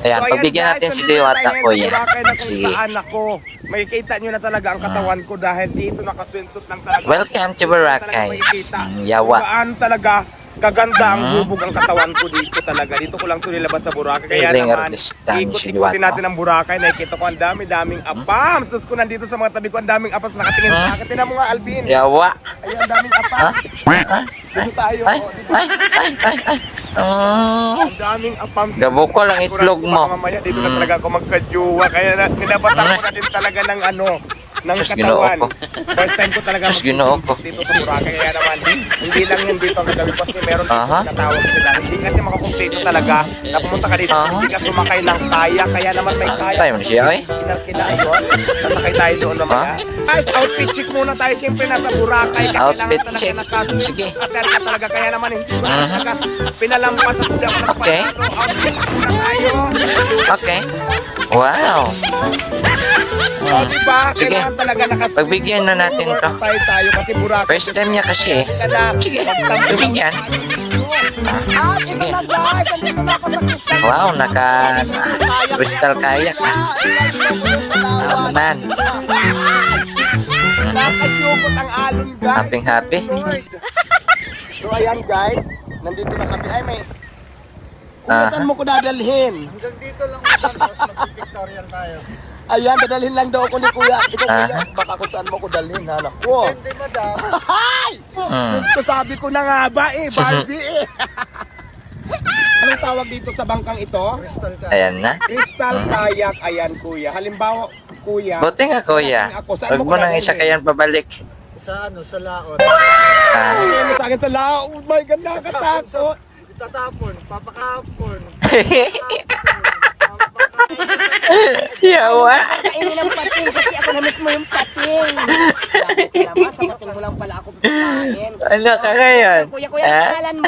Ayan, So, pagbigyan guys, natin si nandito Diwata, tayo ngayon kuya. sa Boracay na kung Sige. saan ako. Makikita nyo na talaga ang katawan ko dahil dito nakaswimsuit lang talaga. Welcome to Dito talaga Boracay. makikita. Yawa. Kung gaano talaga kaganda ang hubog ang katawan ko dito talaga. Dito ko lang ito nilabas sa Boracay. Kaya Feeling naman, artistan si ikot-ikotin Diwata. natin ang Boracay. Nakikita ko ang dami-daming apams. Sus ko nandito sa mga tabi ko, ang daming apams. Nakatingin sa akin. Tinan mo nga, Alvin. Yawa. Ayun, ang daming Ha? apams. Dito tayo. Ay, oh, dito. ay. Ang daming apams. Gabo ko lang itlog mo. Mamaya dito na talaga ako magkajuwa. Kaya nilabasan ko na din talaga ng ng Sus, katawan. Ginoo ko. First time ko talaga Sus, Ginoo ko. dito sa Boracay. Kaya naman, hindi lang yun dito ang gagawin kasi meron dito Aha. natawag sila. Hindi kasi makakumpleto talaga na pumunta ka dito. Aha. Hindi ka sumakay ng kaya. Kaya naman may kaya. Tayo mo siya, eh. Kinaayon. Sasakay tayo doon mamaya. Guys, outfit check muna tayo. Siyempre nasa Boracay. Kaya Outfit kailangan check. talaga nakasuot. Sige. Ater ka talaga. Kaya naman hindi ko talaga pinalampas ako. Hindi ako Okay. nagpatalo. Outfit check muna tayo. Okay. Wow. O, diba? Sige. Kailangan talaga nakasuot. Pagbigyan na natin to. Tayo kasi Boracay. First time niya kasi, eh. Sige, pagbigyan. Sige. Wow, crystal kayak. Naman. Nakasyukot ang alon, guys. Happy. So, ayan, guys. Nandito na kami. Ay, may... Aha. Saan mo ko dadalhin? Hanggang dito lang naman, boss. Mag-pictorial tayo. Ayan, dadalhin lang daw ako ni Kuya. Ikaw, Kuya, Aha. baka kung saan mo ko dalhin, anak ko. Hindi, madam. Ay! Gusto sabi ko na nga ba eh, Barbie eh. Anong tawag dito sa bangkang ito? Crystal ka. Ayan na. Crystal kayak, ayan Kuya. Halimbawa, Kuya. Buti nga, kuya. Huwag mo nang isa kayan pabalik. Sa sa laot. Ah. Ay, ano sa akin sa lao. Oh my God, nakatakot. Itatapon, papakapon. Yawa. Kainin ng pating kasi ako na mismo yung pating. Salamat, sa pating mo lang pala ako pagkain. Ano ka ngayon? Kuya, Ah? pangalan mo.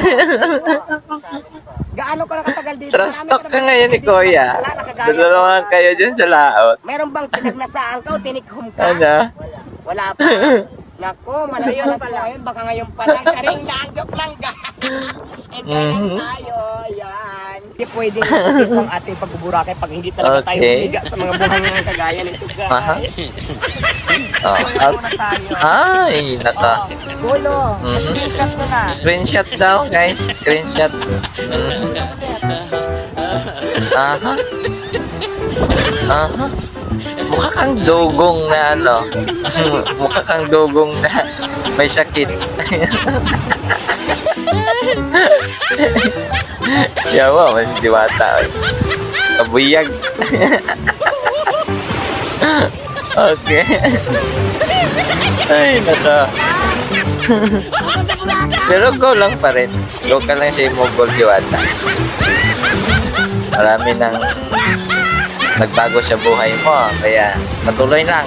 Gaano ka nakatagal dito? Trust talk ka ngayon ni kuya. Wala, nakagaya. Dalawa kayo dyan sa laot. Meron bang pinagnasaan ka o tinikhom ka? Ano? Wala pa. Nako, malayo na pala yun. Baka ngayon pa lang. Saring lang, joke lang ga. Enjoy lang tayo. Yan. Hindi pwedeng ito ang ating pagbuburakay pag hindi talaga tayo Okay. humiga sa mga buhang ng kagaya nito guys. Aha. Oh, Kaya out. muna tayo. Ay, naka. Gulo. Mhm. Screenshot mo na. Screenshot daw, guys. Screenshot. Aha. Aha. Mukha kang dugong na ano. Mukha kang dugong na may sakit. Yawa, mas Diwata. Kabuyag. Okay. Ay, naka. Pero go lang pa rin. Go ka lang sa Imogol, Diwata. Marami nang nagbago sa buhay mo. Kaya patuloy lang.